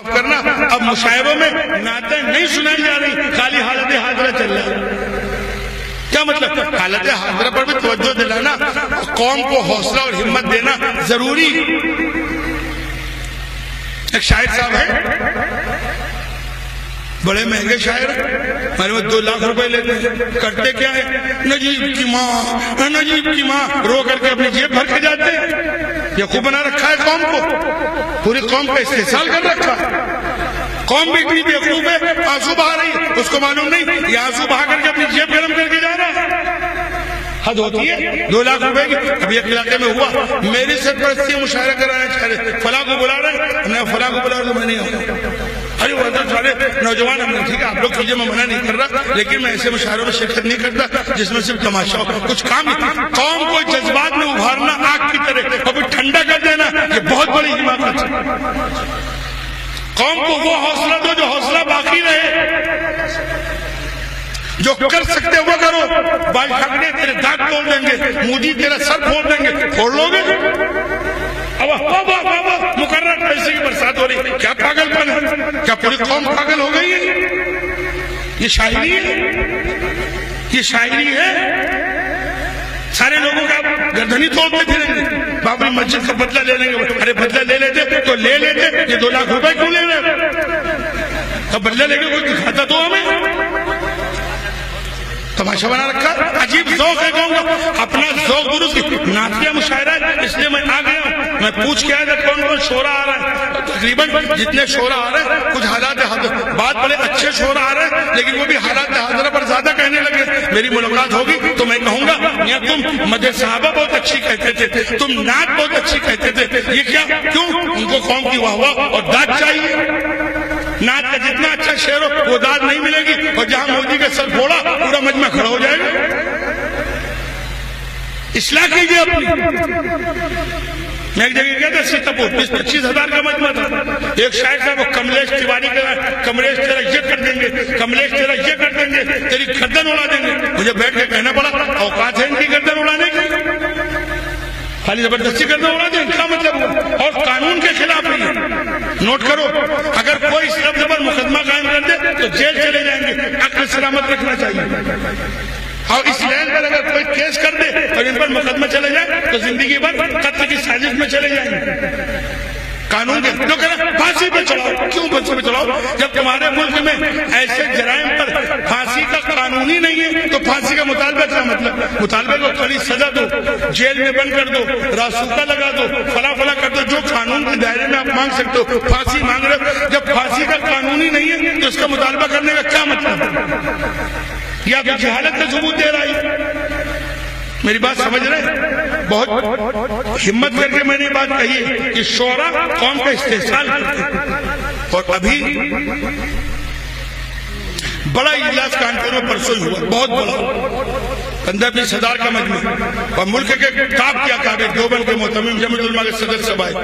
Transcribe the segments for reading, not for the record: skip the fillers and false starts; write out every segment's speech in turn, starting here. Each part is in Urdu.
کرنا اب مشاعروں میں نعتیں نہیں سنائی جا رہی، خالی حالت حاضرہ چل رہا ہے۔ کیا مطلب؟ حالت حاضرہ پر بھی توجہ دلانا، قوم کو حوصلہ اور ہمت دینا ضروری۔ ایک شاعر صاحب ہے، بڑے مہنگے شاعر، ہمارے وہ 2 لاکھ روپے لیتے ہیں، کرتے کیا ہے؟ نجیب کی ماں، نجیب کی ماں رو کر کے اپنی جیب بھر کے جاتے ہیں۔ یقوب بنا رکھا ہے قوم کو، پوری قوم کا استحصال کر رکھا ہے۔ قوم بھی اتنی بیوقوف ہے، آنسو بہا رہی ہے، اس کو معلوم نہیں یہ آنسو بہا کر کے اپنی جیب گرم کر کے جا رہا ہے۔ حد ہوتی ہے 2 لاکھ روپے کی۔ ابھی ایک علاقے میں ہوا، میری سرپرستی مشاعرہ کرانا چاہ رہے، فلاں کو بلا رہے، میں فلاں کو بلا رہا تو میں نہیں آؤں۔ ارے وہ حضرت سارے نوجوان ہم نے ٹھیک ہے آپ لوگ کیجئے، میں منع نہیں کر رہا، لیکن میں ایسے مشاعروں میں شرکت نہیں کرتا جس میں صرف تماشا ہو، کچھ کام نہیں۔ قوم کو جذبات میں ابھارنا آگ کی طرح اور پھر ٹھنڈا کر دینا، یہ بہت بڑی حماقت ہے۔ قوم کو وہ حوصلہ دو جو حوصلہ باقی رہے، جو کر سکتے وہ کرو۔ بال ٹھاکرے تیرے دانت توڑ دیں گے، مودی تیرا سر پھوڑ دیں گے، پھوڑ لو گے؟ مقرر پیسے کی برسات ہو رہی، کیا پاگل پن ہے؟ کیا پوری قوم پاگل ہو گئی ہے؟ یہ شاعری ہے، یہ شاعری ہے۔ سارے لوگوں کا گردنی توڑتے پھریں گے، بابری مسجد کا بدلہ لے لیں گے۔ ارے بدلہ لے لیتے تو لے لیتے، یہ 2 لاکھ روپے کیوں لے رہے؟ تو بدلہ لے کے کوئی دکھاتا تو ہمیں تماشا بنا رکھا۔ عجیب ذوق ہے قوم کا، اپنا ذوق درست نعتیہ مشاعرہ ہے، اس لیے میں آ گیا ہوں۔ میں پوچھ کے آیا تھا کون کون شعرا آ رہا ہے، تقریباً جتنے شعرا آ رہے ہیں کچھ حالات حاضر، بعد بڑے اچھے شعرا آ رہے ہیں لیکن وہ بھی حالات حاضرہ پر زیادہ کہنے لگے۔ میری ملاقات ہوگی تو میں کہوں گا میاں تم مدح صحابہ بہت اچھی کہتے تھے، تم نعت بہت اچھی کہتے تھے، یہ کیا؟ کیوں؟ ان کو قوم کی واہ واہ اور داد چاہیے۔ نعت کا جتنا اچھا شعر ہو وہ داد نہیں ملے گی، اور جہاں مودی کا سر پھوڑا پورا مجمع کھڑا ہو جائے گا۔ اصلاح کیجئے اپنی۔ میں ایک جگہ گیا تھا سیتاپور، 25 ہزار کا مجمع تھا۔ ایک شاعر صاحب وہ کملیش تیواری کا، کملیش تیرا یہ کر دیں گے، کملیش تیرا یہ کر دیں گے، تیری گردن اڑا دیں گے۔ مجھے بیٹھ کے کہنا پڑا اوقات ہے ان کی گردن اڑانے کی؟ خالی زبردستی گردن اڑا دیں، کیا مطلب ہوا؟ اور قانون کے خلاف ہے۔ نوٹ کرو، اگر کوئی اس لفظ پر مقدمہ قائم کر دے تو جیل چلے جائیں گے۔ عقل سلامت رکھنا چاہیے۔ اور اس لائن پر اگر کوئی کیس کر دے اور ان پر مقدمہ چلے جائے تو زندگی بھر قتل کی سازش میں چلے جائیں گے۔ قانون کے جو کہنا پھانسی پہ چڑھاؤ، کیوں پھانسی پہ چڑھاؤ؟ جب تمہارے ملک میں ایسے جرائم پر پھانسی کا قانون ہی نہیں ہے تو پھانسی کا مطالبہ کیا مطلب؟ مطالبے کو کڑی سزا دو، جیل میں بند کر دو، راسوکا لگا دو، فلاں فلاں کر دو، جو قانون کے دائرے میں آپ مانگ سکتے ہو۔ پھانسی مانگ رہے ہو، جب پھانسی کا قانون ہی نہیں ہے تو اس کا مطالبہ کرنے کا کیا مطلب؟ یا پھر جہالت کا ثبوت دے رہا ہے۔ میری بات سمجھ رہے ہیں؟ بہت ہمت کر کے میں نے بات کہی ہے کہ شعرا قوم کا استحصال کرتے ہیں۔ اور ابھی بڑا اجلاس کانپور میں پرسوں ہوا، بہت بڑا، 15-20 ہزار کا مجمع، اور ملک کے ٹاپ کیا کابر دیوبند کے محتمم جمعیت علماء کے صدر صاحب آئے۔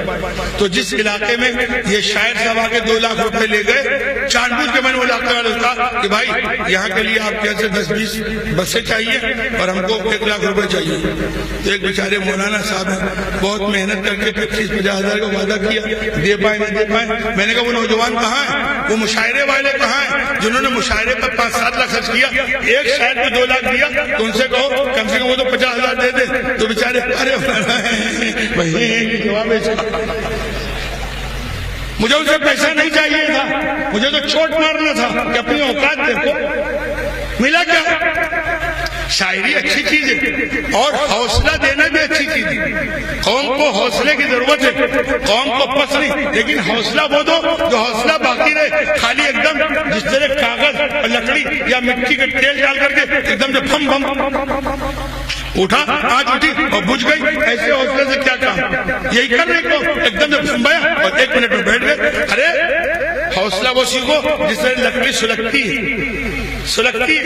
تو جس علاقے میں یہ شاعر صاحب آ کے 2 لاکھ روپے لے گئے، جان بوجھ کے میں نے وہ علاقے والے کہا کہ بھائی یہاں کے لیے آپ کے یہاں سے 10-20 بسیں چاہیے اور ہم کو 1 لاکھ روپے چاہیے۔ تو ایک بیچارے مولانا صاحب ہیں، بہت محنت کر کے 25-50 ہزار کا وعدہ کیا، دے پائے نہیں دے پائے۔ میں نے کہا وہ نوجوان کہاں ہیں، وہ مشاعرے والے کہاں ہیں جنہوں نے مشاعرے پر 5-7 لاکھ خرچ کیا؟ ایک شاعر کو 2 لاکھ دیا تو ان سے کہو کم سے کم وہ تو 50 ہزار دے دے۔ تو بیچارے ارے جواب مجھے ان سے پیسہ نہیں چاہیے تھا، مجھے تو چوٹ مارنا تھا کہ اپنی اوقات دیکھو۔ ملا کیا؟ شاعری اچھی چیز ہے اور حوصلہ دینا بھی اچھی چیز ہے۔ قوم کو حوصلے کی ضرورت ہے، قوم کو پس نہیں، لیکن حوصلہ وہ دو جو حوصلہ باقی رہے۔ خالی ایک دم جس طرح کاغذ اور لکڑی یا مٹی کے تیل ڈال کر کے ایک دم سے بم بم اٹھا، آج اٹھی اور بجھ گئی، ایسے حوصلے سے کیا کام؟ یہی کر رہے کو ایک دم سے بھمبایا اور 1 منٹ میں بیٹھ گئے۔ ارے حوصلہ وہ سیکھو جس طرح لکڑی سلگتی ہے، سلگتی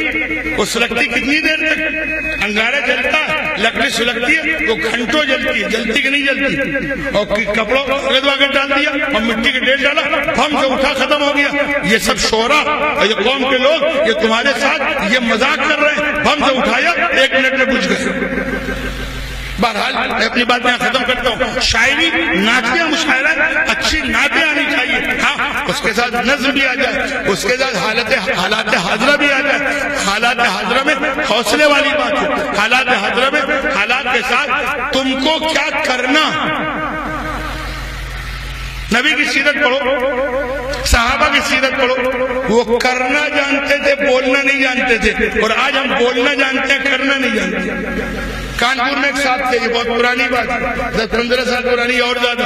وہ سلگتی کتنی دیر تک؟ انگارہ جلتا ہے، لکڑی سلگتی ہے وہ گھنٹوں جلتی ہے، جلتی کہ نہیں جلتی؟ اور کپڑوں ردوا کر ڈال دیا اور مٹی کے ڈھیر ڈالا، ہم سے اٹھا ختم ہو گیا۔ یہ سب شعرا اور یہ قوم کے لوگ یہ تمہارے ساتھ یہ مذاق کر رہے ہیں، ہم سے اٹھایا 1 منٹ میں بجھ گئے۔ بہرحال میں اپنی بات میں ختم کرتا ہوں. شاعری نعتیہ مشاعرہ اچھی نعتیں آنی چاہیے. ہاں اس کے ساتھ نظم بھی آ جائے, اس کے ساتھ حالات حاضرہ بھی آ جائے. حالات حاضرہ میں حوصلے والی بات ہے. حالات حاضرہ میں حالات کے ساتھ تم کو کیا کرنا. نبی کی سیرت پڑھو, صحابہ کی سیرت پڑھو, وہ کرنا جانتے تھے, بولنا نہیں جانتے تھے. اور آج ہم بولنا جانتے ہیں, کرنا نہیں جانتے. کانپور میں ایک صاحب تھے, یہ بہت پرانی بات ہے, 10-15 سال پرانی اور زیادہ.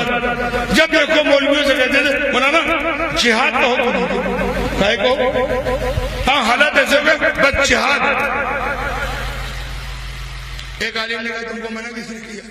جب دیکھو مولویوں سے کہتے تھے مولانا جہاد کا حکم دیجیے. کہے کو ہاں حالات ایسے ہوئے بس جہاد. ایک عالم نے کہا تم کو منع کس نے کیا؟